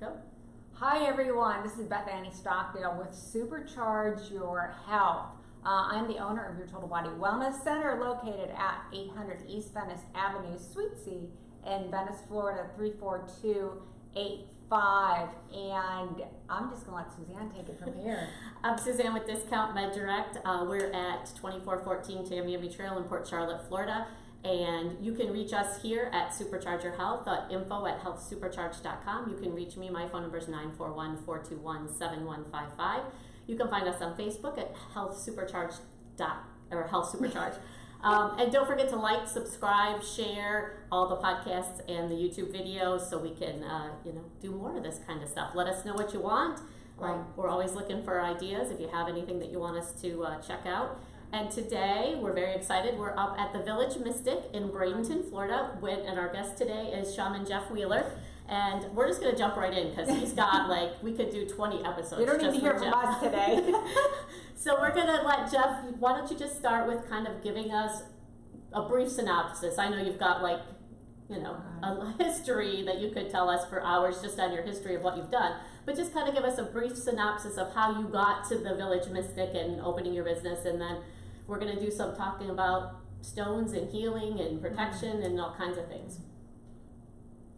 Go. Hi everyone, this is Beth Annie Stockdale with Supercharge Your Health. I'm the owner of your Total Body Wellness Center located at 800 East Venice Avenue, Suite C in Venice, Florida 34285. And I'm just going to let Suzanne take it from here. I'm Suzanne with Discount Med Direct. We're at 2414 Tamiami Trail in Port Charlotte, Florida. And you can reach us here at Supercharge Your Health, info@healthsupercharge.com. You can reach me. My phone number is 941-421-7155. You can find us on Facebook at Health Supercharge. And don't forget to like, subscribe, share all the podcasts and the YouTube videos so we can, do more of this kind of stuff. Let us know what you want. We're always looking for ideas if you have anything that you want us to check out. And today, we're very excited. We're up at the Village Mystic in Bradenton, Florida, and our guest today is Shaman Jeff Wheeler. And we're just going to jump right in because he's got, we could do 20 episodes. You don't need to hear from us today. So we're going to let Jeff, why don't you just start with kind of giving us a brief synopsis. I know you've got, a history that you could tell us for hours just on your history of what you've done. But just kind of give us a brief synopsis of how you got to the Village Mystic and opening your business, and then we're going to do some talking about stones and healing and protection and all kinds of things.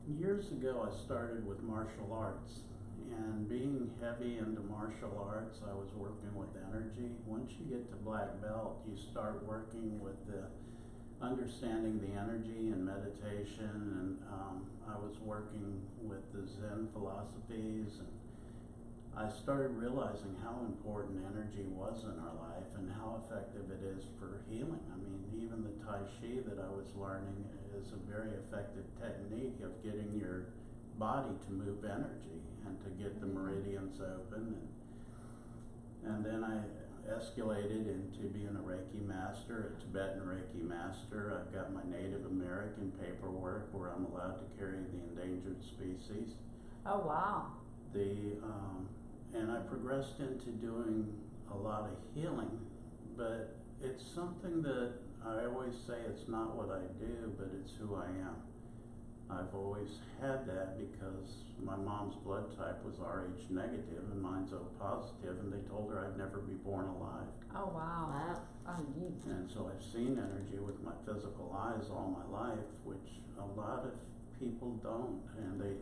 Years ago, I started with martial arts, and being heavy into martial arts, I was working with energy. Once you get to black belt, you start working with the understanding the energy and meditation, and I was working with the Zen philosophies, and I started realizing how important energy was in our life and how effective it is for healing. I mean, even the Tai Chi that I was learning is a very effective technique of getting your body to move energy and to get the meridians open. And then I escalated into being a Reiki master, a Tibetan Reiki master. I've got my Native American paperwork where I'm allowed to carry the endangered species. Oh, wow. And I progressed into doing a lot of healing, but it's something that I always say it's not what I do, but it's who I am. I've always had that because my mom's blood type was Rh negative and mine's O positive, and they told her I'd never be born alive. Oh, wow. Oh, neat. And so I've seen energy with my physical eyes all my life, which a lot of people don't, and they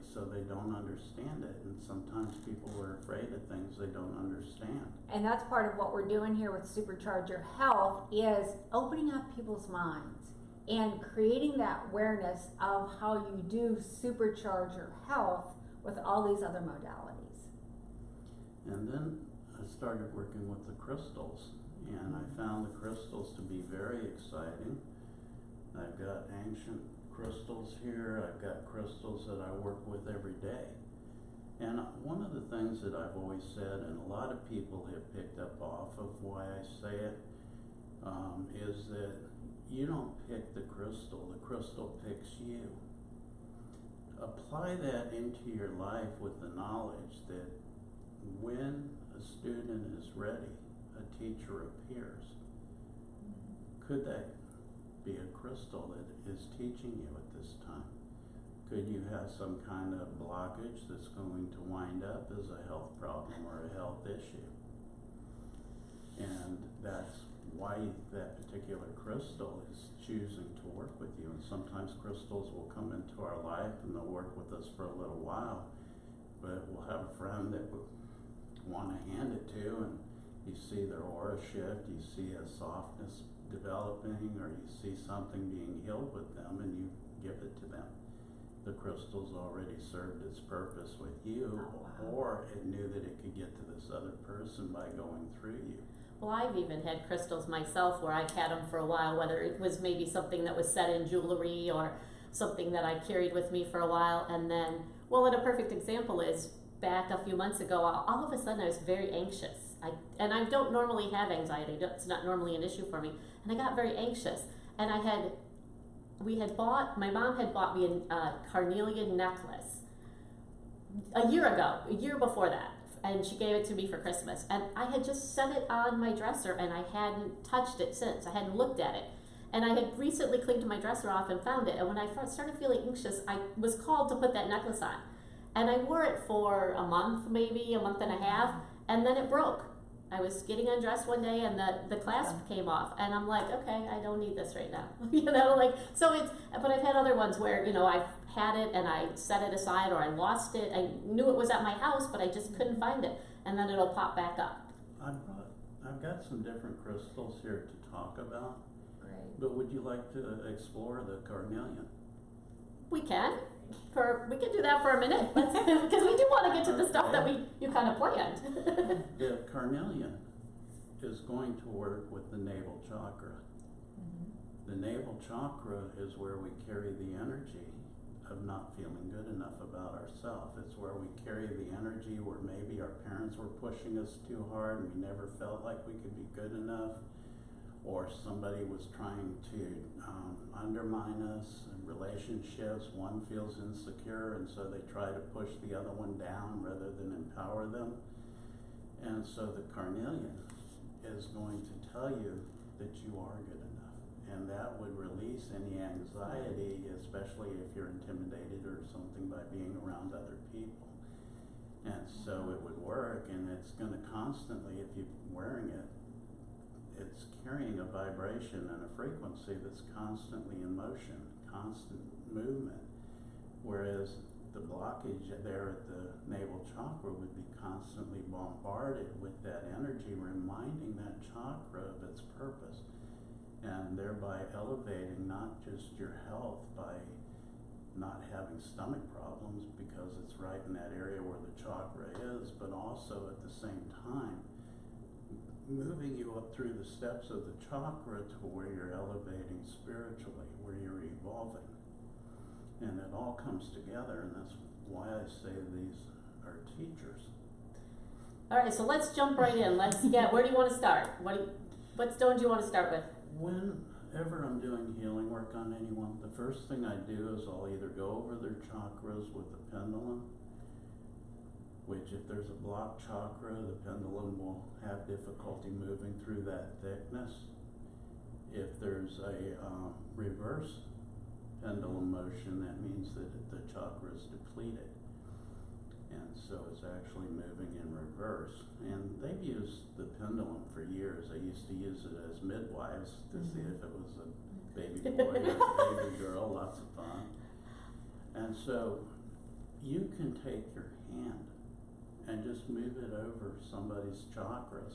don't understand it. And sometimes people are afraid of things they don't understand. And that's part of what we're doing here with Supercharge Your Health is opening up people's minds and creating that awareness of how you do supercharge your health with all these other modalities. And then I started working with the crystals, and I found the crystals to be very exciting. I've got ancient crystals here. I've got crystals that I work with every day. And one of the things that I've always said, and a lot of people have picked up off of why I say it, is that you don't pick the crystal picks you. Apply that into your life with the knowledge that when a student is ready, a teacher appears. Could that be a crystal that is teaching you at this time? Could you have some kind of blockage that's going to wind up as a health problem or a health issue? And that's why that particular crystal is choosing to work with you. And sometimes crystals will come into our life and they'll work with us for a little while, but we'll have a friend that we want to hand it to, and you see their aura shift, you see a softness developing, or you see something being healed with them, and you give it to them. The crystal's already served its purpose with you, or it knew that it could get to this other person by going through you. Well, I've even had crystals myself where I've had them for a while, whether it was maybe something that was set in jewelry or something that I carried with me for a while. And then, and a perfect example is back a few months ago, all of a sudden I was very anxious. I don't normally have anxiety. It's not normally an issue for me. And I got very anxious. And my mom had bought me a carnelian necklace a year before that. And she gave it to me for Christmas. And I had just set it on my dresser and I hadn't touched it since. I hadn't looked at it. And I had recently cleaned my dresser off and found it. And when I started feeling anxious, I was called to put that necklace on. And I wore it for a month, maybe a month and a half, and then it broke. I was getting undressed one day and the clasp came off, and I'm like, okay, I don't need this right now. So it's, but I've had other ones where, I've had it and I set it aside, or I lost it. I knew it was at my house, but I just couldn't find it, and then it'll pop back up. I've got some different crystals here to talk about. Great. But would you like to explore the carnelian? We can do that for a minute, because we do want to get to the stuff that you kind of planned. The carnelian is going to work with the navel chakra. The navel chakra is where we carry the energy of not feeling good enough about ourselves. It's where we carry the energy where maybe our parents were pushing us too hard and we never felt like we could be good enough, or somebody was trying to undermine us in relationships. One feels insecure, and so they try to push the other one down rather than empower them. And so the carnelian is going to tell you that you are good enough, and that would release any anxiety, especially if you're intimidated or something by being around other people. And so it would work, and it's going to constantly, if you're wearing it, it's carrying a vibration and a frequency that's constantly in motion, constant movement, whereas the blockage there at the navel chakra would be constantly bombarded with that energy, reminding that chakra of its purpose, and thereby elevating not just your health by not having stomach problems because it's right in that area where the chakra is, but also at the same time moving you up through the steps of the chakra to where you're elevating spiritually, where you're evolving. And it all comes together, and that's why I say these are teachers. All right, so let's jump right in. Where do you want to start? What stone do you want to start with? Whenever I'm doing healing work on anyone, the first thing I do is I'll either go over their chakras with the pendulum, which if there's a blocked chakra, the pendulum will have difficulty moving through that thickness. If there's a reverse pendulum motion, that means that the chakra is depleted. And so it's actually moving in reverse. And they've used the pendulum for years. They used to use it as midwives to see if it was a baby boy or a baby girl, lots of fun. And so you can take your hand and just move it over somebody's chakras,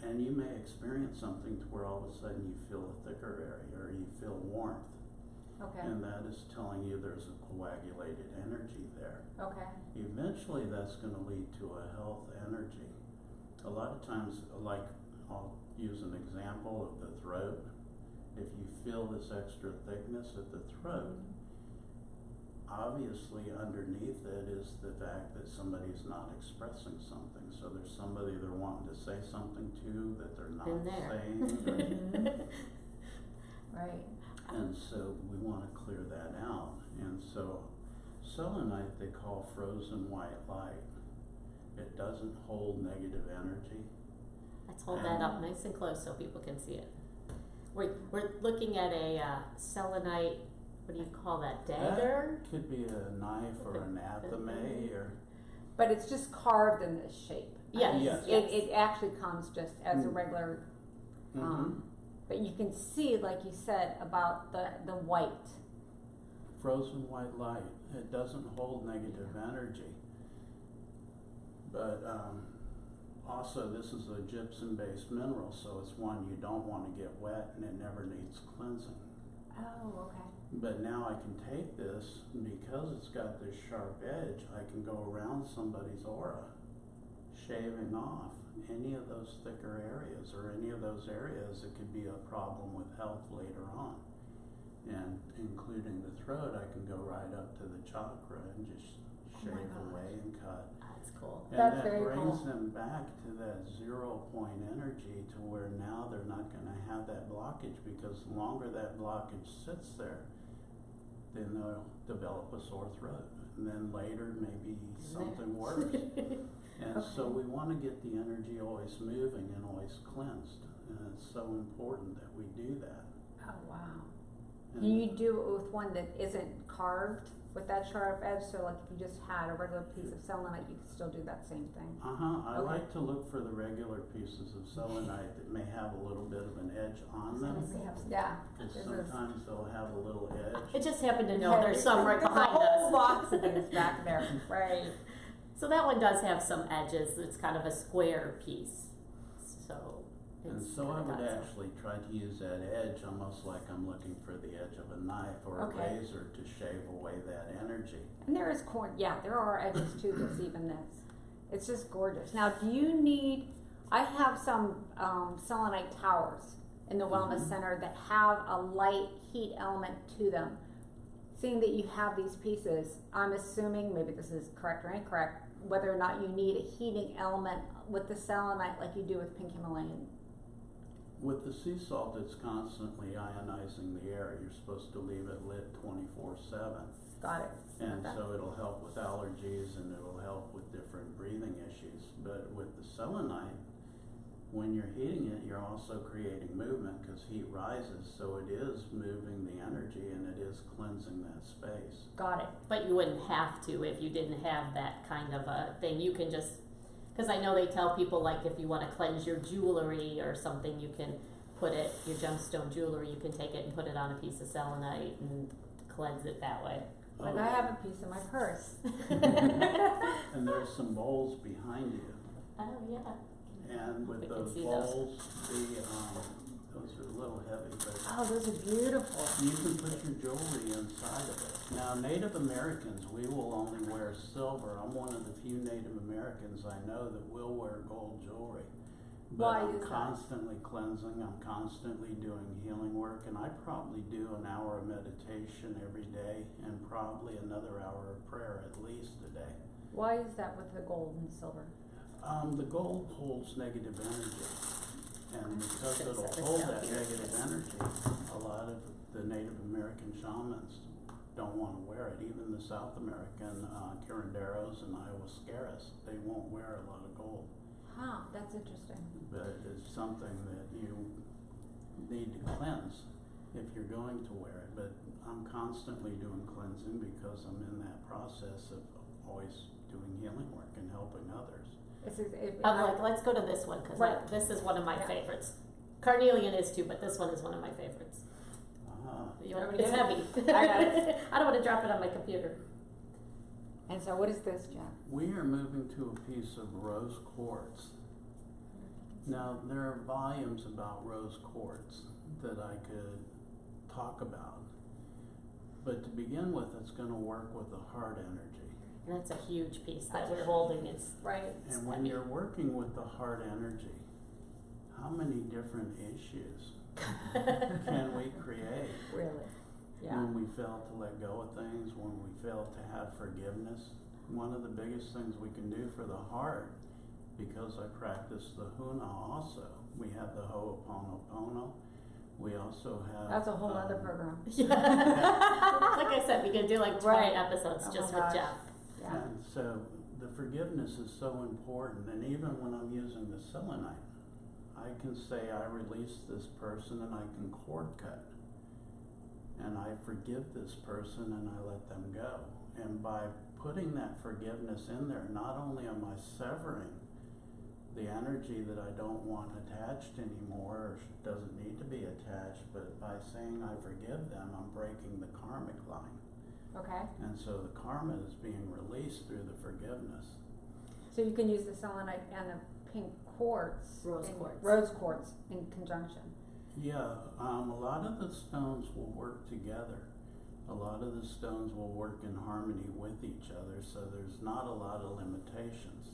and you may experience something to where all of a sudden you feel a thicker area or you feel warmth. Okay. And that is telling you there's a coagulated energy there. Okay. Eventually that's going to lead to a health energy. A lot of times, like I'll use an example of the throat. If you feel this extra thickness at the throat, obviously underneath it is the fact that somebody's not expressing something. So there's somebody they're wanting to say something to that they're not saying. Right. And so we want to clear that out. And so selenite they call frozen white light. It doesn't hold negative energy. Let's hold that up nice and close so people can see it. We're looking at a selenite. What do you call that? Dagger? That could be a knife or an athame or. But it's just carved in this shape. Yes. Yes. It actually comes just as a regular. But you can see, like you said, about the white. Frozen white light. It doesn't hold negative energy. But also this is a gypsum-based mineral, so it's one you don't want to get wet, and it never needs cleansing. Oh, okay. But now I can take this, and because it's got this sharp edge, I can go around somebody's aura, shaving off any of those thicker areas or any of those areas that could be a problem with health later on. And including the throat, I can go right up to the chakra and just shave away and cut. That's cool. And That's that very brings cool. them back to that 0 point energy to where now they're not going to have that blockage, because the longer that blockage sits there, then they'll develop a sore throat. And then later maybe something worse. And so we want to get the energy always moving and always cleansed. And it's so important that we do that. Oh, wow. Can you do it with one that isn't carved with that sharp edge? So like if you just had a regular piece of selenite, you could still do that same thing. I Okay. like to look for the regular pieces of selenite that may have a little bit of an edge on them. Yeah. Because This is- sometimes they'll have a little edge. I just happen to know there's some right There's behind a whole us. box of these back there, right? So that one does have some edges. It's kind of a square piece. So And it's so I kinda would got some- actually try to use that edge almost like I'm looking for the edge of a knife or a Okay. razor to shave away that energy. And there is there are edges to this, even this. It's just gorgeous. Now, do you need, I have some selenite towers in the Wellness Mhm. Center that have a light heat element to them. Seeing that you have these pieces, I'm assuming, maybe this is correct or incorrect, whether or not you need a heating element with the selenite like you do with pink Himalayan. With the sea salt, it's constantly ionizing the air. You're supposed to leave it lit 24/7. Got it. And Okay. so it'll help with allergies and it'll help with different breathing issues. But with the selenite, when you're heating it, you're also creating movement because heat rises. So it is moving the energy and it is cleansing that space. Got it. But you wouldn't have to if you didn't have that kind of a thing. You can just, because I know they tell people like if you want to cleanse your jewelry or something, you can put it, your gemstone jewelry, you can take it and put it on a piece of selenite and cleanse it that way. Like I have a piece in my purse. And there's some bowls behind you. Oh, yeah. And with We can those see those. bowls, those are a little heavy, but Oh, those are beautiful. you can put your jewelry inside of it. Now, Native Americans, we will only wear silver. I'm one of the few Native Americans I know that will wear gold jewelry. But Why I'm is that? constantly cleansing, I'm constantly doing healing work, and I probably do an hour of meditation every day and probably another hour of prayer at least a day. Why is that with the gold and silver? The gold holds negative energy, and because Should it'll set this hold down that here. negative energy, a lot of the Native American shamans don't want to wear it. Even the South American curanderos and ayahuasqueras, they won't wear a lot of gold. Huh, that's interesting. But it's something that you need to cleanse if you're going to wear it. But I'm constantly doing cleansing because I'm in that process of always doing healing work and helping others. I'm like, let's go to this one because Right. this is one of my Yeah. favorites. Carnelian is too, but this one is one of my favorites. It's heavy. I got it. I don't want to drop it on my computer. And so what is this, Jeff? We are moving to a piece of rose quartz. Now, there are volumes about rose quartz that I could talk about. But to begin with, it's going to work with the heart energy. And that's a huge piece that we're holding. It's Right. And when you're working with the heart energy, how many different issues can we create? Really? Yeah. When we fail to let go of things, when we fail to have forgiveness. One of the biggest things we can do for the heart, because I practice the Huna also, we have the Ho'oponopono. We also have... That's a whole other program. like I said, we could do like 20 Right. episodes Oh just my with gosh. Jeff. Yeah. And so the forgiveness is so important, and even when I'm using the selenite, I can say I release this person and I can cord cut. And I forgive this person and I let them go. And by putting that forgiveness in there, not only am I severing the energy that I don't want attached anymore, or doesn't need to be attached, but by saying I forgive them, I'm breaking the karmic line. Okay. And so the karma is being released through the forgiveness. So you can use the selenite and the pink quartz. Rose quartz. Rose quartz in conjunction. Yeah, a lot of the stones will work together. A lot of the stones will work in harmony with each other, so there's not a lot of limitations.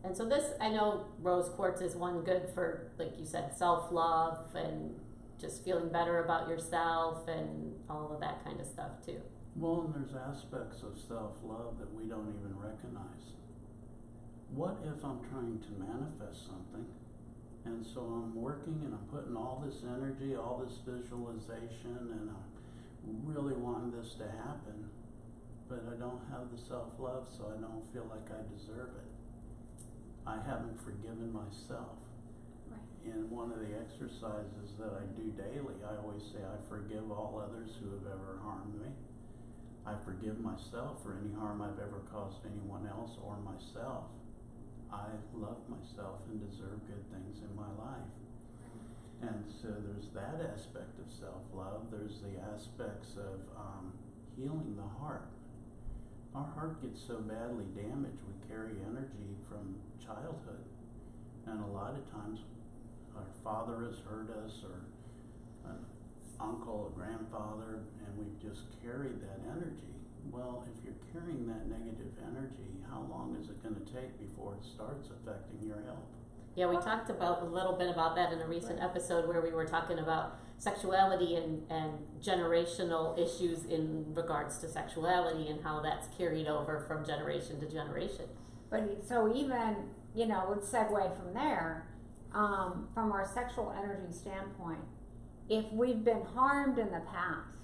And so this, I know rose quartz is one good for, like you said, self-love and just feeling better about yourself and all of that kind of stuff too. Well, and there's aspects of self-love that we don't even recognize. What if I'm trying to manifest something, and so I'm working and I'm putting all this energy, all this visualization, and I'm really wanting this to happen, but I don't have the self-love, so I don't feel like I deserve it. I haven't forgiven myself. Right. in one of the exercises that I do daily, I always say I forgive all others who have ever harmed me. I forgive myself for any harm I've ever caused anyone else or myself. I love myself and deserve good things in my life. And so there's that aspect of self-love. There's the aspects of healing the heart. Our heart gets so badly damaged, we carry energy from childhood. And a lot of times our father has hurt us, or an uncle, a grandfather, and we've just carried that energy. Well, if you're carrying that negative energy, how long is it going to take before it starts affecting your health? Yeah, we talked about a little bit about that in a recent episode where we were talking about sexuality and generational issues in regards to sexuality and how that's carried over from generation to generation. But so even, let's segue from there, from our sexual energy standpoint, if we've been harmed in the past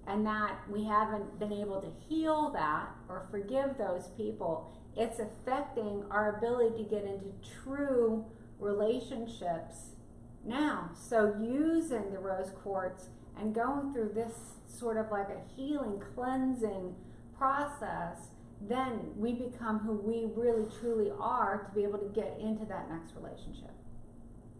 and that we haven't been able to heal that or forgive those people, it's affecting our ability to get into true relationships now. So using the rose quartz and going through this sort of like a healing, cleansing process, then we become who we really truly are to be able to get into that next relationship.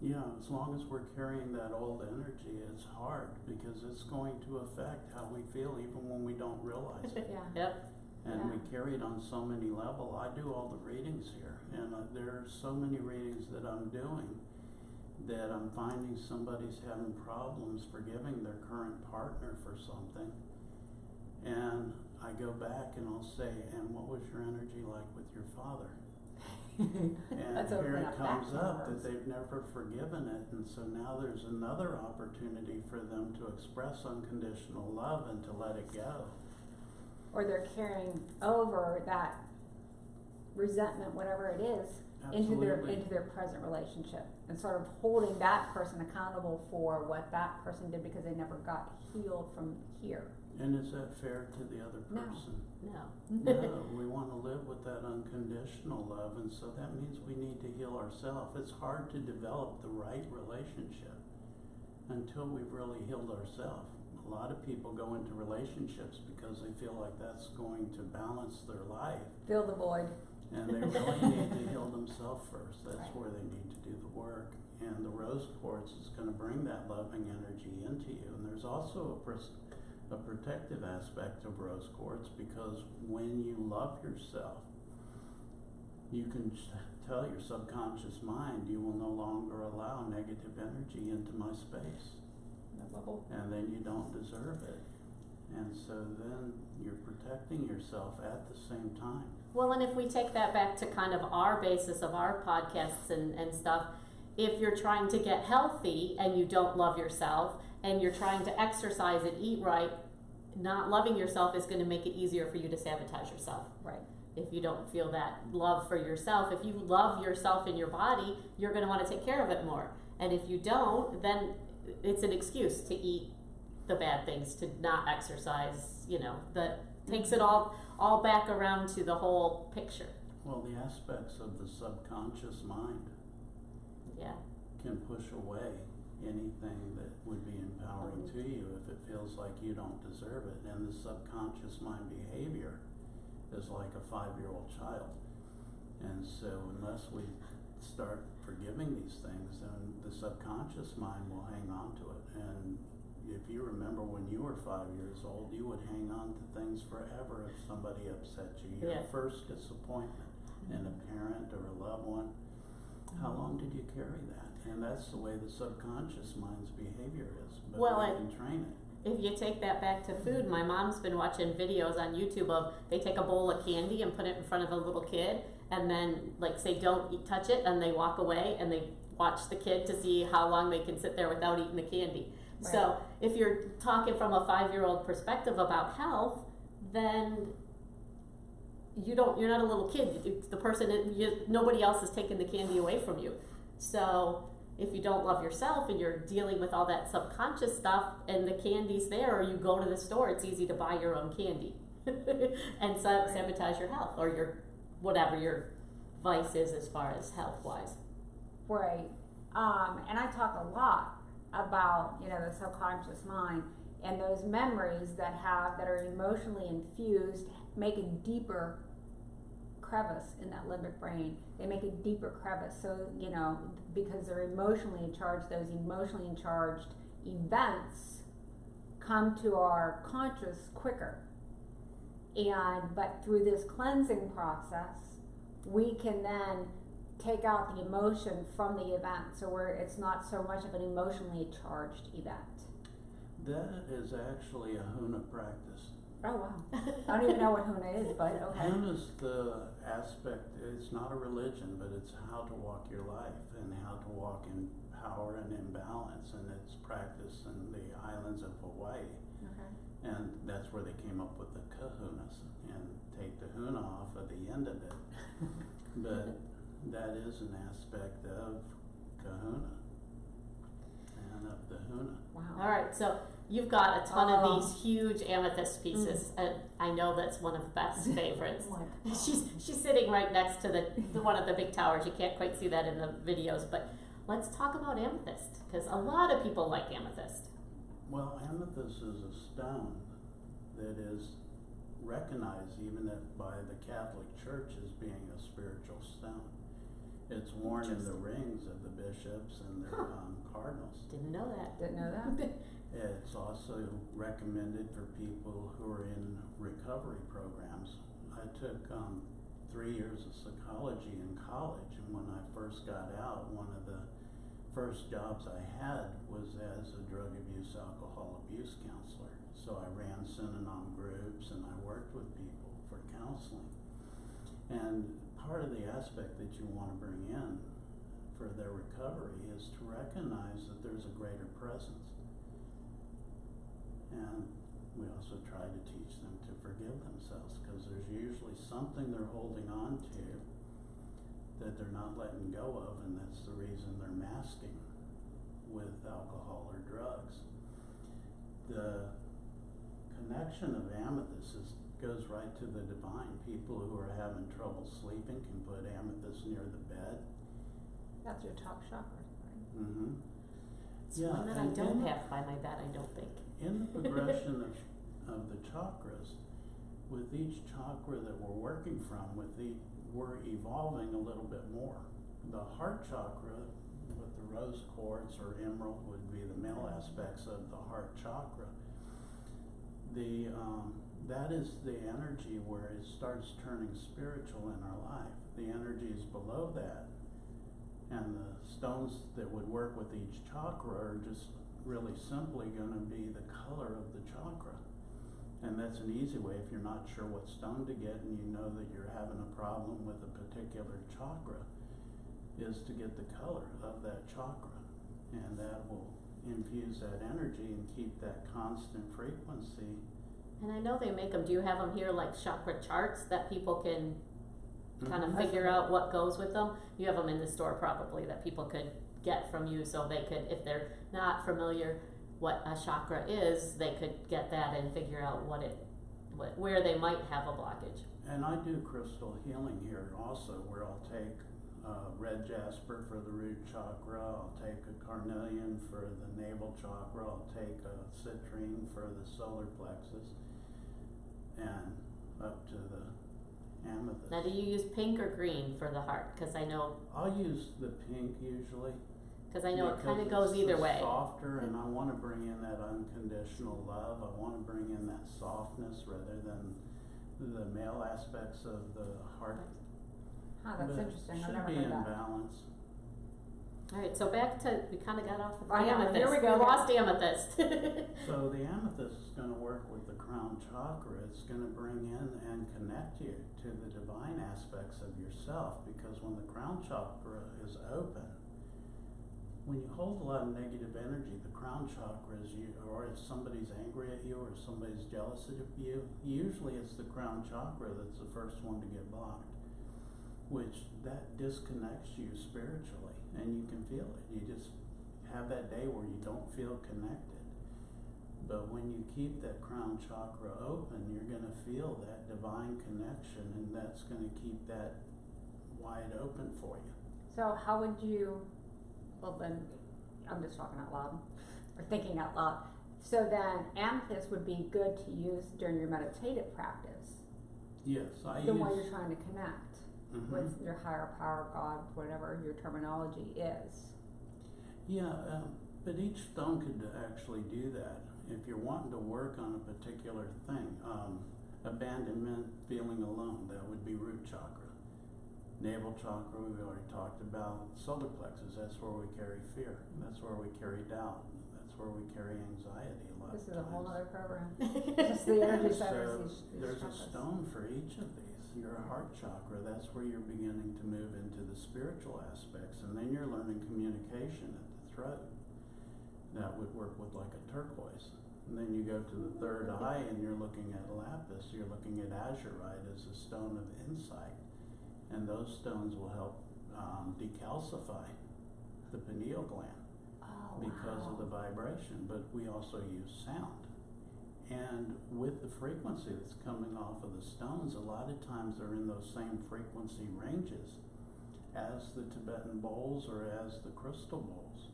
Yeah, as long as we're carrying that old energy, it's hard because it's going to affect how we feel even when we don't realize it. Yeah. Yep. And we carry it on so many levels. I do all the readings here, and there are so many readings that I'm doing that I'm finding somebody's having problems forgiving their current partner for something. And I go back and I'll say, and what was your energy like with your father? And here it comes up that they've never forgiven it, and so now there's another opportunity for them to express unconditional love and to let it go. Or they're carrying over that resentment, whatever it is, into their present relationship, and sort of holding that person accountable for what that person did because they never got healed from here. And is that fair to the other person? No. No, we want to live with that unconditional love, and so that means we need to heal ourselves. It's hard to develop the right relationship until we've really healed ourselves. A lot of people go into relationships because they feel like that's going to balance their life. Fill the void. And they really need to heal themselves first. That's where they need to do the work. And the rose quartz is going to bring that loving energy into you. And there's also a protective aspect of rose quartz, because when you love yourself, you can tell your subconscious mind, you will no longer allow negative energy into my space. And then you don't deserve it. And so then you're protecting yourself at the same time. Well, and if we take that back to kind of our basis of our podcasts and stuff, if you're trying to get healthy and you don't love yourself and you're trying to exercise and eat right, not loving yourself is going to make it easier for you to sabotage yourself. Right. If you don't feel that love for yourself, if you love yourself in your body, you're going to want to take care of it more. And if you don't, then it's an excuse to eat the bad things, to not exercise, that takes it all back around to the whole picture. Well, the aspects of the subconscious mind can push away anything that would be empowering to you if it feels like you don't deserve it. And the subconscious mind behavior is like a 5-year-old child. And so unless we start forgiving these things, then the subconscious mind will hang on to it. And if you remember when you were 5 years old, you would hang on to things forever if somebody upset you. Your first disappointment in a parent or a loved one, how long did you carry that? And that's the way the subconscious mind's behavior is. But we can train it. If you take that back to food, my mom's been watching videos on YouTube of they take a bowl of candy and put it in front of a little kid, and then say don't touch it, and they walk away and they watch the kid to see how long they can sit there without eating the candy. Right. So if you're talking from a 5-year-old perspective about health, then you're not a little kid. The person, nobody else is taking the candy away from you. So if you don't love yourself and you're dealing with all that subconscious stuff and the candy's there, or you go to the store, it's easy to buy your own candy and sabotage your health or whatever your vice is as far as health-wise. Right. And I talk a lot about, you know, the subconscious mind and those memories that are emotionally infused make a deeper crevice in that limbic brain. They make a deeper crevice. So, you know, because they're emotionally charged, those emotionally charged events come to our conscious quicker. But through this cleansing process, we can then take out the emotion from the event, so where it's not so much of an emotionally charged event. That is actually a Huna practice. Oh wow. I don't even know what Huna is, but okay. Huna's the aspect, it's not a religion, but it's how to walk your life and how to walk in power and in balance, and it's practiced in the islands of Hawaii. Okay. And that's where they came up with the kahunas, and take the huna off at the end of it. But that is an aspect of kahuna and of the huna. Wow. All right, so you've got a ton of these huge amethyst pieces, and I know that's one of Beth's favorites. She's sitting right next to the one of the big towers. You can't quite see that in the videos, but let's talk about amethyst, because a lot of people like amethyst. Well, amethyst is a stone that is recognized even by the Catholic Church as being a spiritual stone. It's worn in the rings of the bishops and their cardinals. Didn't know that. Didn't know that. It's also recommended for people who are in recovery programs. I took 3 years of psychology in college, and when I first got out, one of the first jobs I had was as a drug abuse, alcohol abuse counselor. So I ran Synanon groups and I worked with people for counseling. And part of the aspect that you want to bring in for their recovery is to recognize that there's a greater presence. And we also try to teach them to forgive themselves, because there's usually something they're holding on to that they're not letting go of, and that's the reason they're masking with alcohol or drugs. The connection of amethyst goes right to the divine. People who are having trouble sleeping can put amethyst near the bed. That's your top chakra, right? Mm-hmm. It's one that I don't have by my bed, I don't think. In the progression of the chakras, with each chakra that we're working from, we're evolving a little bit more. The heart chakra, with the rose quartz or emerald, would be the male aspects of the heart chakra. That is the energy where it starts turning spiritual in our life. The energy is below that, and the stones that would work with each chakra are just really simply going to be the color of the chakra. And that's an easy way, if you're not sure what stone to get and you know that you're having a problem with a particular chakra, is to get the color of that chakra. And that will infuse that energy and keep that constant frequency. And I know they make them. Do you have them here, like chakra charts that people can kind of figure out what goes with them? You have them in the store probably that people could get from you, so they could, if they're not familiar what a chakra is, they could get that and figure out where they might have a blockage. And I do crystal healing here also, where I'll take red jasper for the root chakra, I'll take a carnelian for the navel chakra, I'll take a citrine for the solar plexus, and up to the amethyst. Now, do you use pink or green for the heart? Because I know. I'll use the pink usually. Because I know it kind of goes either way. Softer, and I want to bring in that unconditional love. I want to bring in that softness rather than the male aspects of the heart. That's interesting. I've never Should be heard in that. balance. All right, so back to, we kind of got off of I know, amethyst. here we go. We lost amethyst. So the amethyst is going to work with the crown chakra. It's going to bring in and connect you to the divine aspects of yourself, because when the crown chakra is open, when you hold a lot of negative energy, the crown chakra is you, or if somebody's angry at you or somebody's jealous of you, usually it's the crown chakra that's the first one to get blocked, which that disconnects you spiritually, and you can feel it. You just have that day where you don't feel connected. But when you keep that crown chakra open, you're going to feel that divine connection, and that's going to keep that wide open for you. So how would you well then, I'm just talking out loud, or thinking out loud. So then amethyst would be good to use during your meditative practice. Yes, I The use. one you're trying to connect Mhm. with your higher power, God, whatever your terminology is. Yeah, but each stone could actually do that. If you're wanting to work on a particular thing, abandonment, feeling alone, that would be root chakra. Navel chakra, we've already talked about. Solar plexus, that's where we carry fear. That's where we carry doubt. That's where we carry anxiety a lot This of is a whole times. other program. Just the energy So centers. These there's a chakras. stone for each of these. Your heart chakra, that's where you're beginning to move into the spiritual aspects, and then you're learning communication at the throat. That would work with like a turquoise. And then you go to the third eye and you're looking at lapis, you're looking at azurite as a stone of insight. And those stones will help decalcify the pineal gland Oh, because wow. of the vibration, but we also use sound. And with the frequency that's coming off of the stones, a lot of times they're in those same frequency ranges as the Tibetan bowls or as the crystal bowls.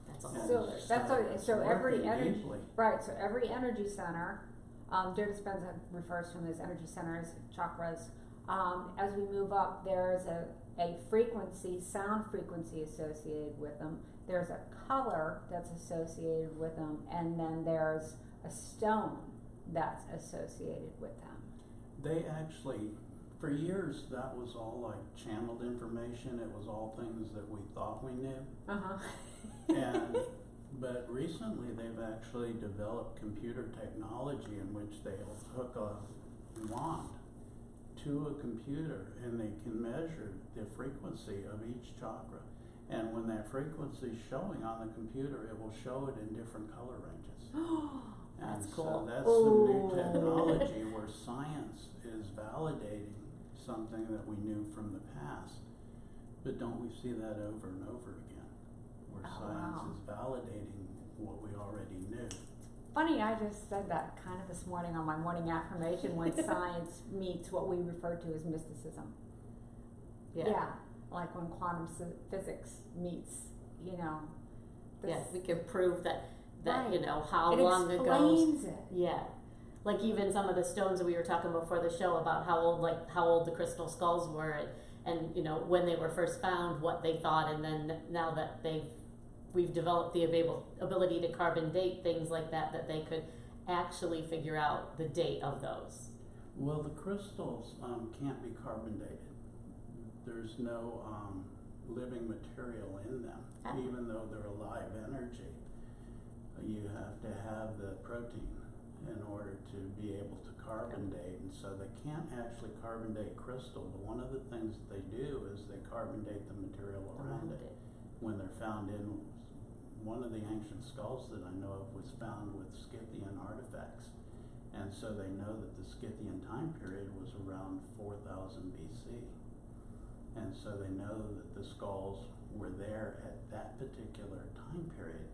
That's a And whole So other that's story. what, so every working energy, deeply. right, so every energy center, Joe Dispenza refers to them as energy centers, chakras. As we move up, there's a frequency, sound frequency associated with them. There's a color that's associated with them, and then there's a stone that's associated with them. They actually, for years, that was all like channeled information. It was all things that we thought we knew. Uh-huh. And but recently they've actually developed computer technology in which they'll hook a wand to a computer and they can measure the frequency of each chakra. And when that frequency is showing on the computer, it will show it in different color ranges. That's And cool. so that's Ooh. some new technology where science is validating something that we knew from the past. But don't we see that over and over again? Where Oh, science wow. is validating what we already knew. Funny, I just said that kind of this morning on my morning affirmation when science meets what we refer to as mysticism. Yeah. Like when quantum physics meets, you know. Yes, we could prove that Right. you know how It long ago. explains it. Yeah, like even some of the stones that we were talking before the show about how old the crystal skulls were, and you know when they were first found, what they thought, and then now that we've developed the ability to carbon date things like that, that they could actually figure out the date of those. Well, the crystals can't be carbon dated. There's no living material in them, Ah. even though they're a live energy. You have to have the protein in order to be able to carbon date, and so they can't actually carbon date crystal. But one of the things that they do is they carbon date the material around it. When they're found in one of the ancient skulls that I know of was found with Scythian artifacts, and so they know that the Scythian time period was around 4000 BC, and so they know that the skulls were there at that particular time period.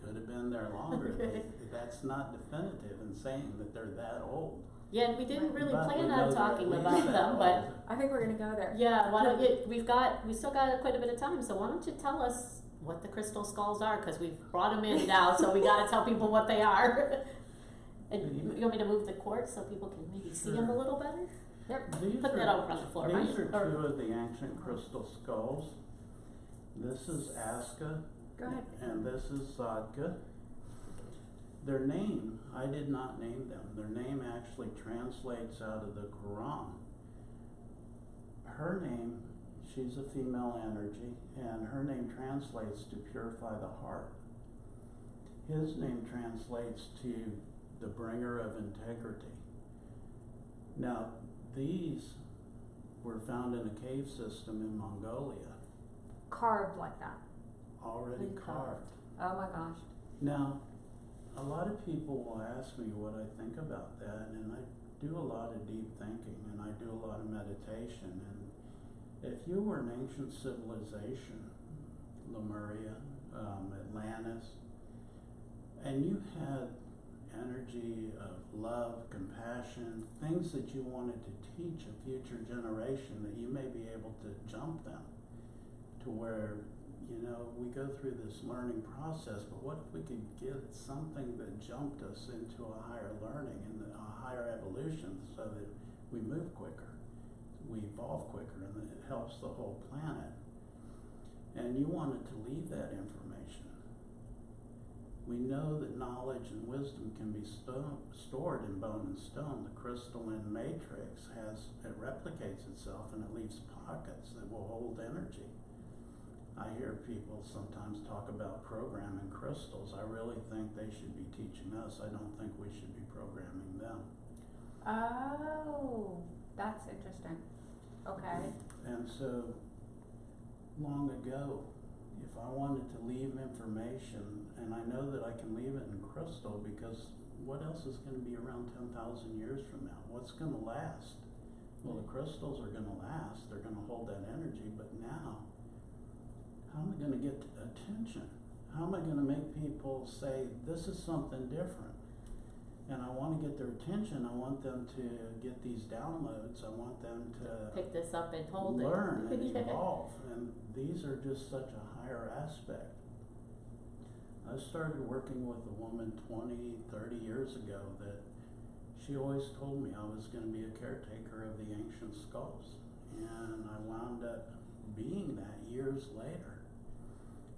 Could have been there longer. That's not definitive in saying that they're that old. Yeah, and we didn't really But we plan know on they're talking at least about that them, but old. I think we're gonna go there. yeah, why don't you? We still got quite a bit of time, so why don't you tell us what the crystal skulls are? Because we've brought them in now, so we got to tell people what they are. And you want me to move the quartz so people can maybe see them a little better? Yep. Put that over on the floor, These right? are two of the ancient crystal skulls. This is Aska, Go ahead. and this is Sadka. Their name, I did not name them. Their name actually translates out of the Quran. Her name, she's a female energy, and her name translates to purify the heart. His name translates to the bringer of integrity. Now, these were found in a cave system in Mongolia, Carved like that. already And carved. Oh my gosh. Now, a lot of people will ask me what I think about that, and I do a lot of deep thinking, and I do a lot of meditation. And if you were an ancient civilization, Lemuria, Atlantis, and you had energy of love, compassion, things that you wanted to teach a future generation, that you may be able to jump them to where we go through this learning process, but what if we could get something that jumped us into a higher learning and a higher evolution so that we move quicker, we evolve quicker, and that it helps the whole planet. And you wanted to leave that information. We know that knowledge and wisdom can be stored in bone and stone. The crystalline matrix it replicates itself, and it leaves pockets that will hold energy. I hear people sometimes talk about programming crystals. I really think they should be teaching us. I don't think we should be programming them. Oh, that's interesting. Okay. And so, long ago, if I wanted to leave information, and I know that I can leave it in crystal, because what else is going to be around 10,000 years from now? What's going to last? Well, the crystals are going to last. They're going to hold that energy, but now, how am I going to get attention? How am I going to make people say, this is something different? And I want to get their attention. I want them to get these downloads. I want them to Pick this up and hold learn it. and evolve. And these are just such a higher aspect. I started working with a woman 20, 30 years ago that she always told me I was going to be a caretaker of the ancient skulls. And I wound up being that years later.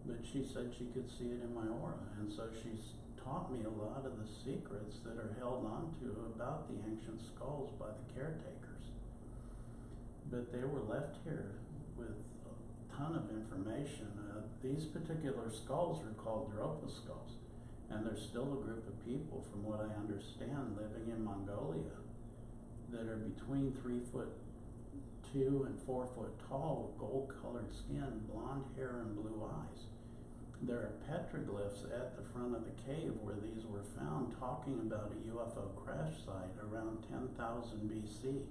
But she said she could see it in my aura, and so she's taught me a lot of the secrets that are held onto about the ancient skulls by the caretakers. But they were left here with a ton of information. These particular skulls are called Dropa skulls, and there's still a group of people, from what I understand, living in Mongolia that are between 3'2" and 4 foot tall, with gold-colored skin, blonde hair, and blue eyes. There are petroglyphs at the front of the cave where these were found, talking about a UFO crash site around 10,000 BC.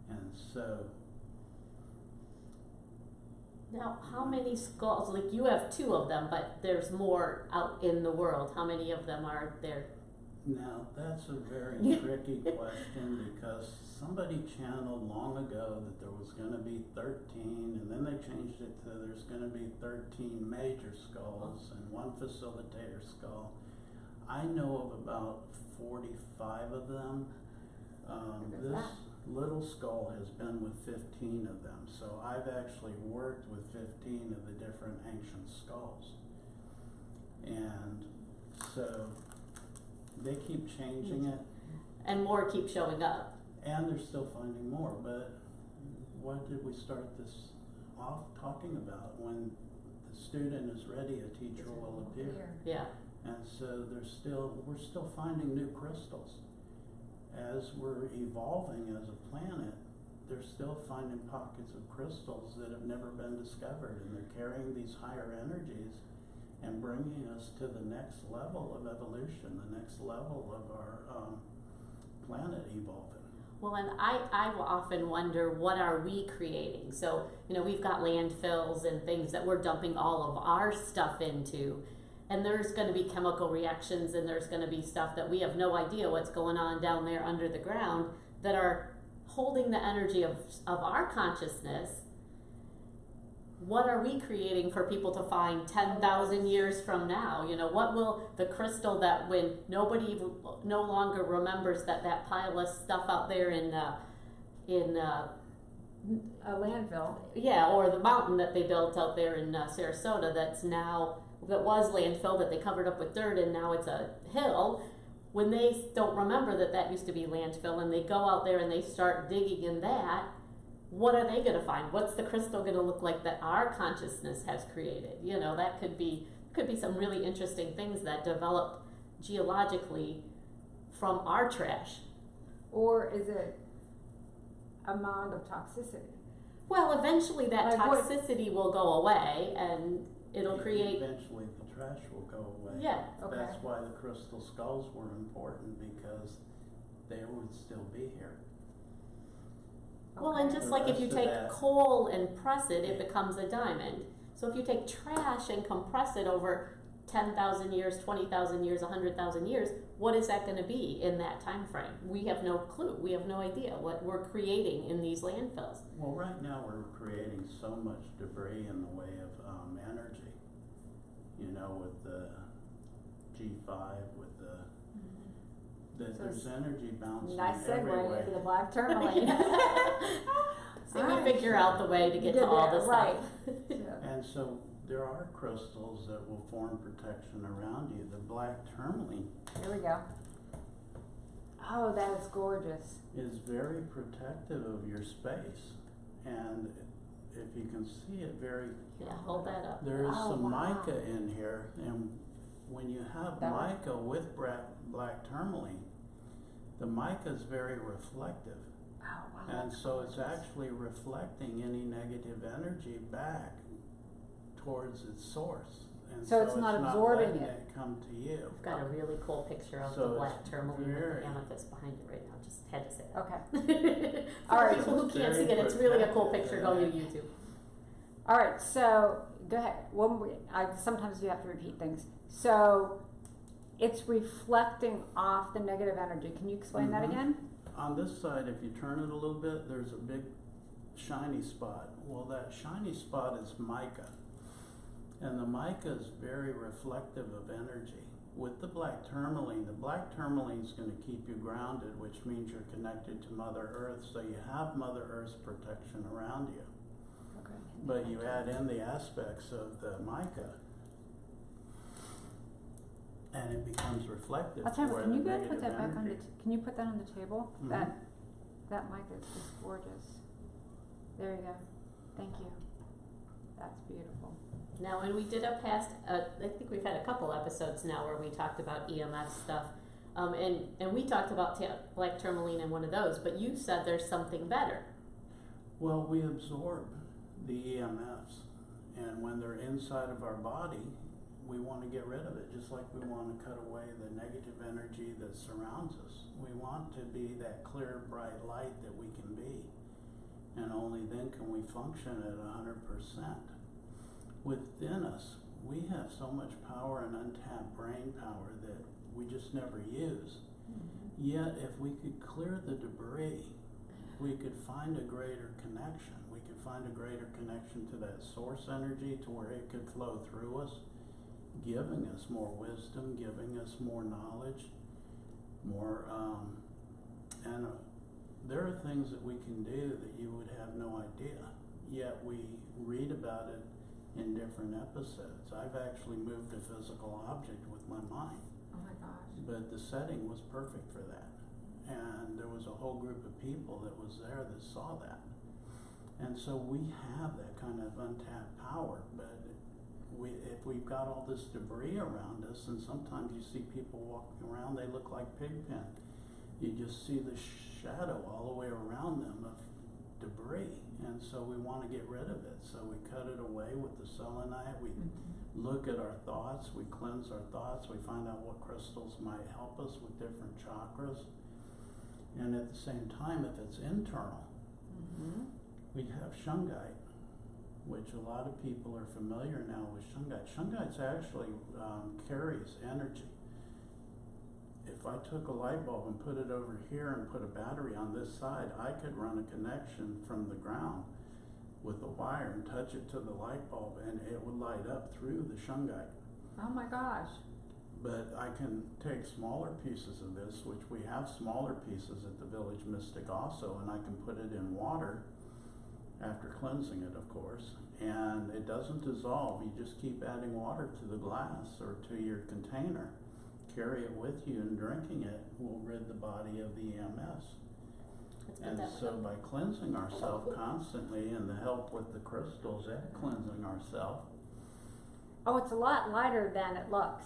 And so... Now, how many skulls, like you have 2 of them, but there's more out in the world. How many of them are there? Now, that's a very tricky question, because somebody channeled long ago that there was going to be 13, and then they changed it to there's going to be 13 major skulls and 1 facilitator skull. I know of about 45 of them. This little skull has been with 15 of them, so I've actually worked with 15 of the different ancient skulls. And so they keep changing it. And more keep showing up. And they're still finding more, but what did we start this off talking about? When the student is ready, a teacher will appear. Yeah. And so we're still finding new crystals. As we're evolving as a planet, they're still finding pockets of crystals that have never been discovered, and they're carrying these higher energies and bringing us to the next level of evolution, the next level of our planet evolving. Well, and I will often wonder, what are we creating? So, we've got landfills and things that we're dumping all of our stuff into, and there's going to be chemical reactions, and there's going to be stuff that we have no idea what's going on down there under the ground that are holding the energy of our consciousess. What are we creating for people to find 10,000 years from now? What will the crystal that, when nobody no longer remembers that pile of stuff out there in a landfill. Yeah, or the mountain that they built out there in Sarasota that was landfill, that they covered up with dirt, and now it's a hill. When they don't remember that used to be landfill, and they go out there and they start digging in that, what are they going to find? What's the crystal going to look like that our consciousness has created? That could be some really interesting things that develop geologically from our trash. Or is it a mound of toxicity? Well, eventually that Like what- toxicity will go away, and it'll create... Eventually the trash will go away. Yeah. Okay. That's why the crystal skulls were important, because they would still be here. Well, and just The like if you rest of take that- coal and press it, it becomes a diamond. So if you take trash and compress it over 10,000 years, 20,000 years, 100,000 years, what is that going to be in that time frame? We have no clue. We have no idea what we're creating in these landfills. Well, right now we're creating so much debris in the way of energy. You know, with the G5, with that So there's energy bouncing Nice everywhere. segue into the black tourmaline. So Alright. we figure out the way to You get did to all that, this right. stuff. And so there are crystals that will form protection around you. The black tourmaline Here we go. Oh, that is gorgeous. is very protective of your space. And if you can see it very, Yeah, hold that up. there is Oh, some wow. mica in here. And when you have That one? mica with black tourmaline, the mica is very reflective. Oh, wow. And that's so it's gorgeous. actually reflecting any negative energy back towards its source. And So it's not absorbing letting it. come to you. I've got a really cool picture of So the black it's tourmaline with very- the amethyst behind it right now. Just had to say that. Okay. For All right. people who It's can't see very it, it's really a cool protective, picture. Go to yeah. YouTube. All right, so go ahead. Sometimes you have to repeat things. So it's reflecting off the negative energy. Can you explain that Mhm. again? On this side, if you turn it a little bit, there's a big shiny spot. Well, that shiny spot is mica. And the mica is very reflective of energy. With the black tourmaline is going to keep you grounded, which means you're connected to Mother Earth, so you have Mother Earth's protection around you. Okay. But you add in the aspects of the mica, and it becomes reflective. I'll tell you what, where can you the go ahead and put that negative back on the, energy- can you put that on the table? Mhm. That mic is just gorgeous. There you go. Thank you. That's beautiful. Now, and we did a past, I think we've had a couple episodes now where we talked about EMF stuff. And we talked about black tourmaline in one of those, but you said there's something better. Well, we absorb the EMFs, and when they're inside of our body, we want to get rid of it, just like we want to cut away the negative energy that surrounds us. We want to be that clear, bright light that we can be, and only then can we function at 100%. Within us, we have so much power and untapped brain power that we just never use. Yet, if we could clear the debris, we could find a greater connection. We could find a greater connection to that source energy to where it could flow through us, giving us more wisdom, giving us more knowledge, more, and there are things that we can do that you would have no idea. Yet we read about it in different episodes. I've actually moved a physical object with my mind. Oh my gosh. But the setting was perfect for that. And there was a whole group of people that was there that saw that. And so we have that kind of untapped power, but if we've got all this debris around us, and sometimes you see people walking around, they look like Pigpen. You just see the shadow all the way around them of debris. And so we want to get rid of it. So we cut it away with the selenite. We look at our thoughts, we cleanse our thoughts, we find out what crystals might help us with different chakras. And at the same time, if it's internal, we have shungite, which a lot of people are familiar now with shungite. Shungite actually carries energy. If I took a light bulb and put it over here and put a battery on this side, I could run a connection from the ground with a wire and touch it to the light bulb, and it would light up through the shungite. Oh my gosh. But I can take smaller pieces of this, which we have smaller pieces at the Village Mystic also, and I can put it in water after cleansing it, of course, and it doesn't dissolve. You just keep adding water to the glass or to your container. Carry it with you, and drinking it will rid the body of the EMS. Let's put And that so one by cleansing ourselves constantly, and the help with the crystals and cleansing ourselves, Oh, it's a lot lighter than it looks.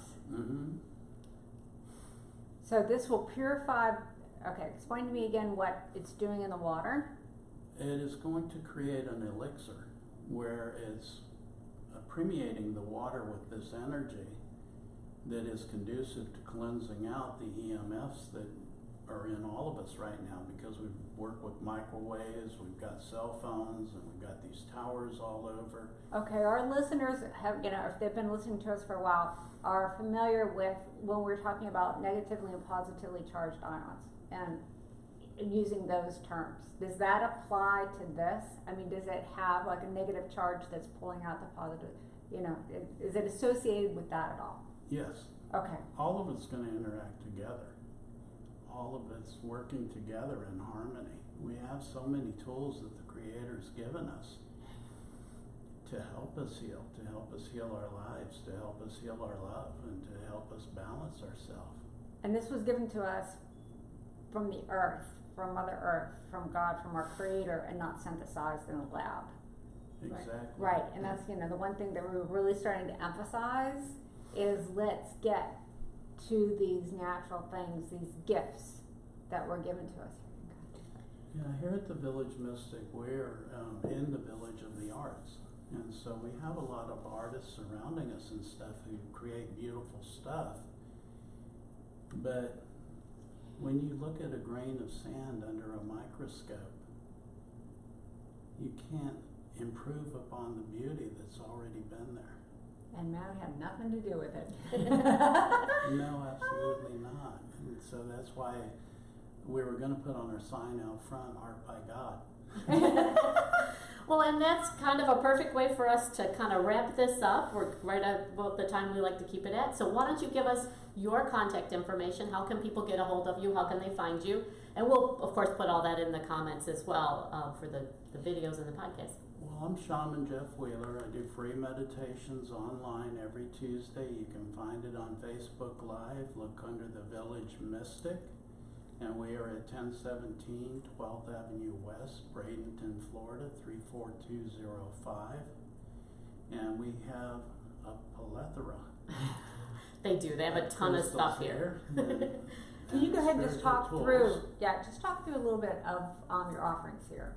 So this will purify. Okay, explain to me again what it's doing in the water. it is going to create an elixir where it's permeating the water with this energy that is conducive to cleansing out the EMFs that are in all of us right now, because we work with microwaves, we've got cell phones, and we've got these towers all over. Okay, our listeners have, if they've been listening to us for a while, are familiar with when we're talking about negatively and positively charged ions and using those terms. Does that apply to this? I mean, does it have like a negative charge that's pulling out the positive? Is it associated with that at all? Yes. Okay. All of it's going to interact together. All of it's working together in harmony. We have so many tools that the Creator's given us to help us heal our lives, to help us heal our love, and to help us balance ourselves. And this was given to us from the earth, from Mother Earth, from God, from our Creator, and not synthesized in a lab. Exactly. Right, and that's, the one thing that we're really starting to emphasize is let's get to these natural things, these gifts that were given to us. Yeah, here at the Village Mystic, we're in the Village of the Arts. And so we have a lot of artists surrounding us and stuff who create beautiful stuff. But when you look at a grain of sand under a microscope, you can't improve upon the beauty that's already been there. And man had nothing to do with it. No, absolutely not. And so that's why we were going to put on our sign out front, Art by God. Well, and that's kind of a perfect way for us to kind of wrap this up. We're right at about the time we like to keep it at. So why don't you give us your contact information? How can people get a hold of you? How can they find you? And we'll, of course, put all that in the comments as well for the videos and the podcast. Well, I'm Shaman Jeff Wheeler. I do free meditations online every Tuesday. You can find it on Facebook Live. Look under the Village Mystic. And we are at 1017 12th Avenue West, Bradenton, Florida, 34205. And we have a plethora. They do. They have a ton of stuff here. Can you go ahead and just talk through, just talk through a little bit of your offerings here.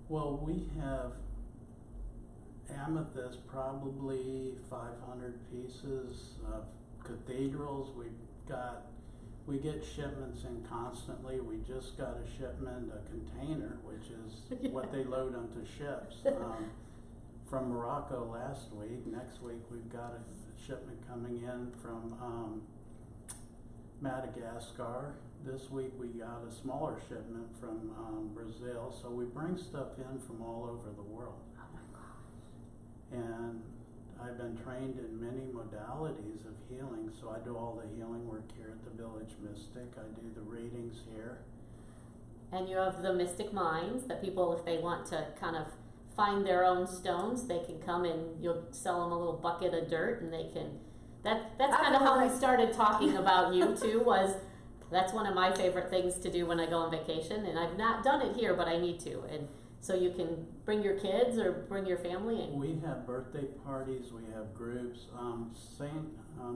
Well, we have amethyst, probably 500 pieces of cathedrals. We get shipments in constantly. We just got a shipment, a container, which is what they load onto ships, from Morocco last week. Next week we've got a shipment coming in from Madagascar. This week we got a smaller shipment from Brazil. So we bring stuff in from all over the world. Oh my gosh. And I've been trained in many modalities of healing, so I do all the healing work here at the Village Mystic. I do the readings here. And you have the Mystic Minds that people, if they want to kind of find their own stones, they can come and you'll sell them a little bucket of dirt and they can, that's kind of how we started talking about you too, was that's one of my favorite things to do when I go on vacation, and I've not done it here, but I need to. And so you can bring your kids or bring your family in. We have birthday parties, we have groups. St.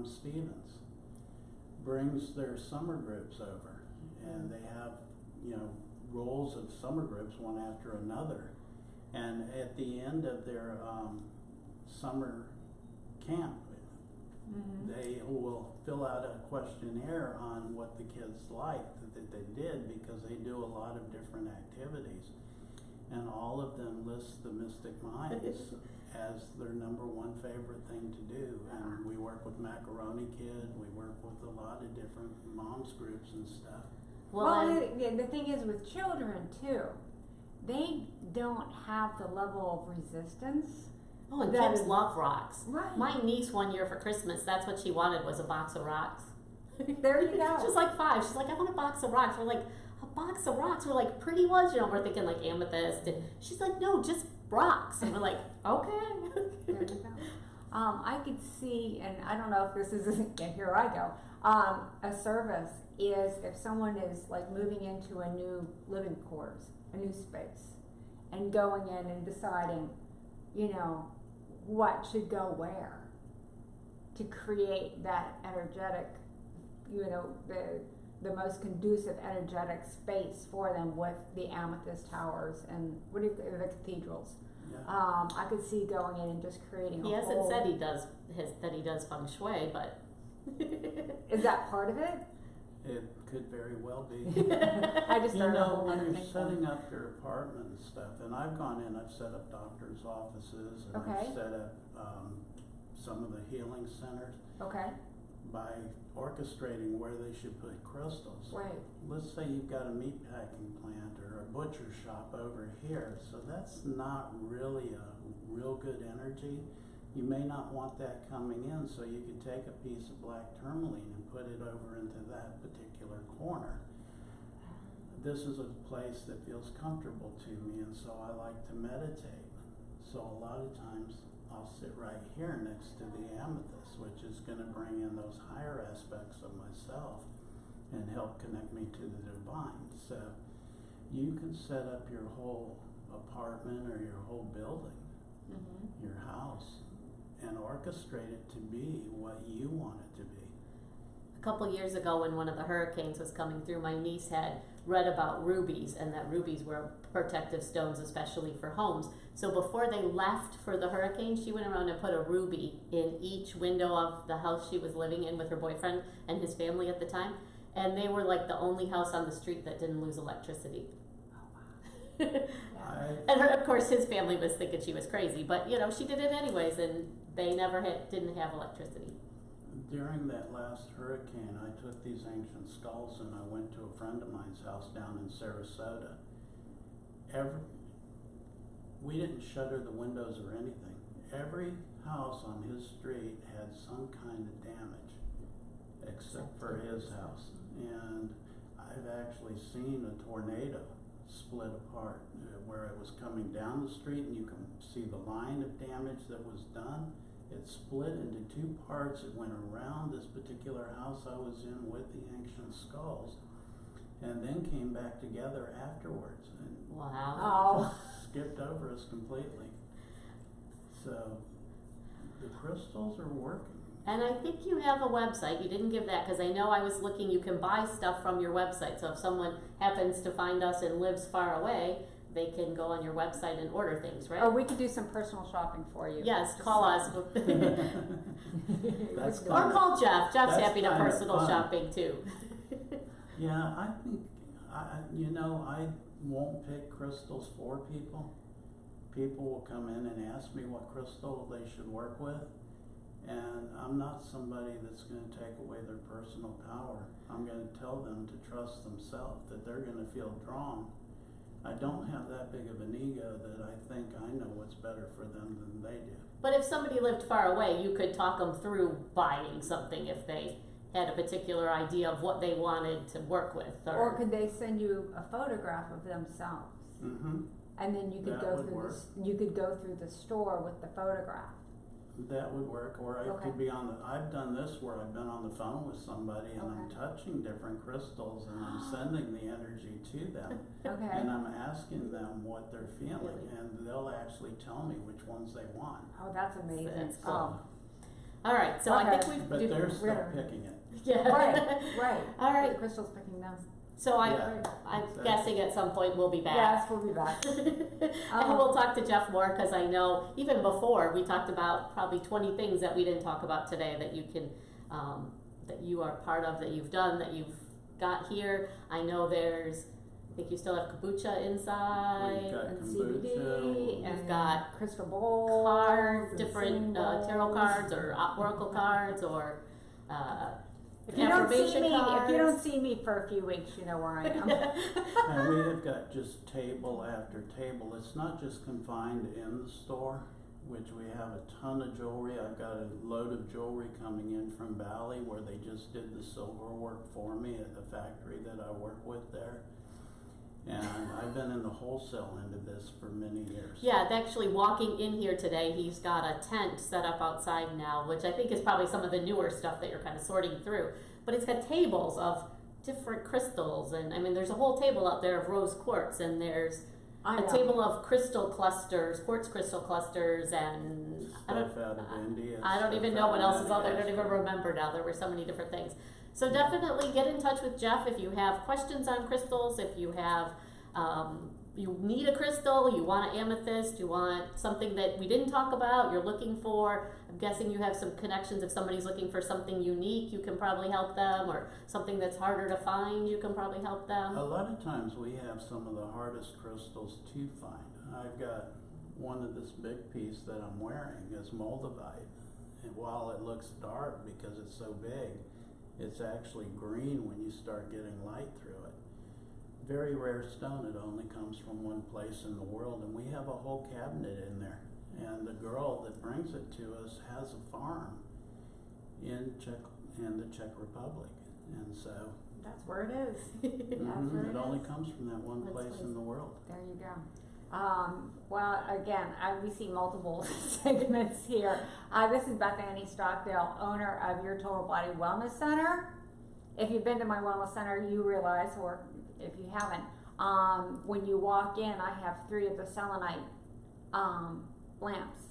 Stephen's brings their summer groups over, and they have, rolls of summer groups one after another. And at the end of their summer camp, they will fill out a questionnaire on what the kids liked that they did, because they do a lot of different activities. And all of them list the Mystic Minds as their number one favorite thing to do. And we work with Macaroni Kid, we work with a lot of different moms groups and stuff. Well, the thing is with children too, they don't have the level of resistance. Oh, and kids love rocks. Right. My niece one year for Christmas, that's what she wanted, was a box of rocks. There you go. She's like 5. She's like, I want a box of rocks. We're like, a box of rocks? We're like, pretty ones? We're thinking like amethyst. And she's like, no, just rocks. And we're like, okay. There you go. I could see, and I don't know if this is, here I go, a service is if someone is like moving into a new living quarters, a new space, and going in and deciding, what should go where to create that energetic, the most conducive energetic space for them with the amethyst towers and the cathedrals. Yeah. I could see going in and just creating He hasn't said he does feng shui, but Is that part of it? It could very well be. I just You started a know, whole when other you're thing. setting up your apartment and stuff, and I've gone in, I've set up doctor's offices, and Okay. I've set up some of the healing centers Okay, by orchestrating where they should put crystals. right. Let's say you've got a meat packing plant or a butcher shop over here, so that's not really a real good energy. You may not want that coming in, so you could take a piece of black tourmaline and put it over into that particular corner. This is a place that feels comfortable to me, and so I like to meditate. So a lot of times I'll sit right here next to the amethyst, which is going to bring in those higher aspects of myself and help connect me to the divine. So you can set up your whole apartment or your whole building, your house, and orchestrate it to be what you want it to be. A couple years ago, when one of the hurricanes was coming through, my niece had read about rubies, and that rubies were protective stones, especially for homes. So before they left for the hurricane, she went around and put a ruby in each window of the house she was living in with her boyfriend and his family at the time. And they were like the only house on the street that didn't lose electricity. And of course, his family was thinking she was crazy, but you know, she did it anyways, and they never didn't have electricity. During that last hurricane, I took these ancient skulls and I went to a friend of mine's house down in Sarasota. We didn't shutter the windows or anything. Every house on his street had some kind of damage, except for his house. And I've actually seen a tornado split apart where it was coming down the street, and you can see the line of damage that was done. It split into two parts. It went around this particular house I was in with the ancient skulls, and then came back together afterwards and Wow. skipped over us completely. So the crystals are working. And I think you have a website. You didn't give that because I know I was looking. You can buy stuff from your website. So if someone happens to find us and lives far away, they can go on your website and order things, right? Or we could do some personal shopping for you. Yes, Just call us. That's Or kinda- call Jeff. Jeff's that's happy to kinda personal fun. shopping too. Yeah, I think, I won't pick crystals for people. People will come in and ask me what crystal they should work with, and I'm not somebody that's going to take away their personal power. I'm going to tell them to trust themselves, that they're going to feel drawn. I don't have that big of an ego that I think I know what's better for them than they do. But if somebody lived far away, you could talk them through buying something if they had a particular idea of what they wanted to work with. Or could they send you a photograph of themselves? Mm-hmm. And then you could That go would through work. you could go through the store with the photograph. That would work, or I Okay. could be I've done this where I've been on the phone with somebody and I'm Okay. touching different crystals and I'm sending the energy to them. Okay. And I'm asking them what they're feeling, and they'll actually tell me which ones they want. Oh, that's amazing. That's cool. All right, so I Okay. think we've But do- they're still We're- picking it. yeah. Right. All right. The crystal's picking them. So I'm Exactly. guessing at some point we'll be back. Yes, we'll be back. And we'll talk to Jeff more because I know even before we talked about probably 20 things that we didn't talk about today that you can, that you are part of, that you've done, that you've got here. I know I think you still have kombucha inside. We've got And kombucha. CBD. You've and got crystal bowls. cards, and different singing tarot bowls. cards or oracle cards or If you don't see affirmation me, cards. if you don't see me for a few weeks, you know where I am. And we have got just table after table. It's not just confined in the store, which we have a ton of jewelry. I've got a load of jewelry coming in from Bali where they just did the silver work for me at the factory that I work with there. And I've been in the wholesale end of this for many years. Yeah, actually walking in here today, he's got a tent set up outside now, which I think is probably some of the newer stuff that you're kind of sorting through. But it's got tables of different crystals, and I mean, there's a whole table out there of rose quartz, and there's I a know. table of crystal clusters, quartz crystal clusters, and Stuff out of India. I don't stuff even know out what of else is out there. I don't Madagascar. even remember now. There were so many different things. So definitely get in touch with Jeff if you have questions on crystals, if you have you need a crystal, you want an amethyst, you want something that we didn't talk about, you're looking for. I'm guessing you have some connections. If somebody's looking for something unique, you can probably help them, or something that's harder to find, you can probably help them. A lot of times we have some of the hardest crystals to find. I've got one of this big piece that I'm wearing is moldavite, and while it looks dark because it's so big, it's actually green when you start getting light through it. Very rare stone. It only comes from one place in the world, and we have a whole cabinet in there. And the girl that brings it to us has a farm in the Czech Republic, and so That's where it is. That's where it it only is. comes from that one place in the world. There you go. Well, again, we see multiple segments here. This is Bethany Stockdale, owner of Your Total Body Wellness Center. If you've been to my wellness center, you realize, or if you haven't, when you walk in, I have 3 of the selenite lamps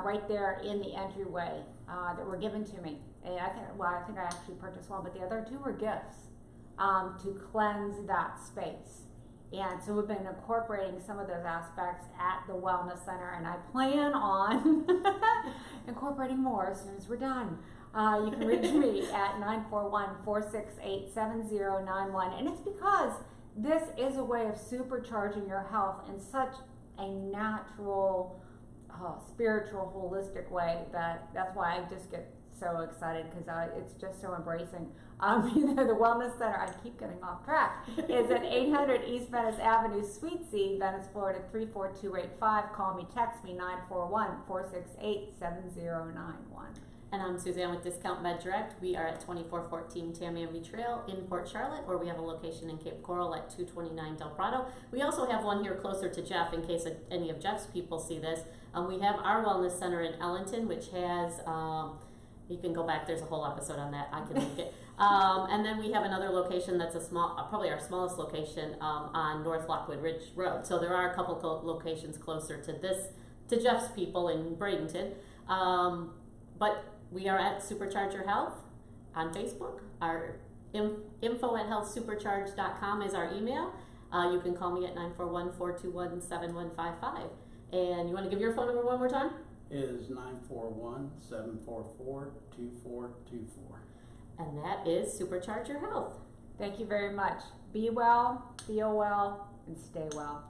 right there in the entryway that were given to me. And I think I actually purchased one, but the other 2 were gifts to cleanse that space. And so we've been incorporating some of those aspects at the wellness center, and I plan on incorporating more as soon as we're done. You can reach me at 941-468-7091, and it's because this is a way of supercharging your health in such a natural, spiritual, holistic way that's why I just get so excited, because it's just so embracing. The Wellness Center, I keep getting off track, is at 800 East Venice Avenue, Suite C, Venice, Florida 34285. Call me, text me, 941-468-7091. And I'm Suzanne with Discount Med Direct. We are at 2414 Tamiami Trail in Port Charlotte, or we have a location in Cape Coral at 229 Del Prado. We also have one here closer to Jeff in case any of Jeff's people see this. We have our Wellness Center in Ellington, which has, you can go back, there's a whole episode on that, I can link it. And then we have another location that's a small, probably our smallest location on North Lockwood Ridge Road. So there are a couple locations closer to Jeff's people in Bradenton. But we are at Supercharge Your Health on Facebook. Our info at healthsupercharge.com is our email. You can call me at 941-421-7155. And you want to give your phone number one more time? It is 941-744-2424. And that is Supercharge Your Health. Thank you very much. Be well, feel well, and stay well.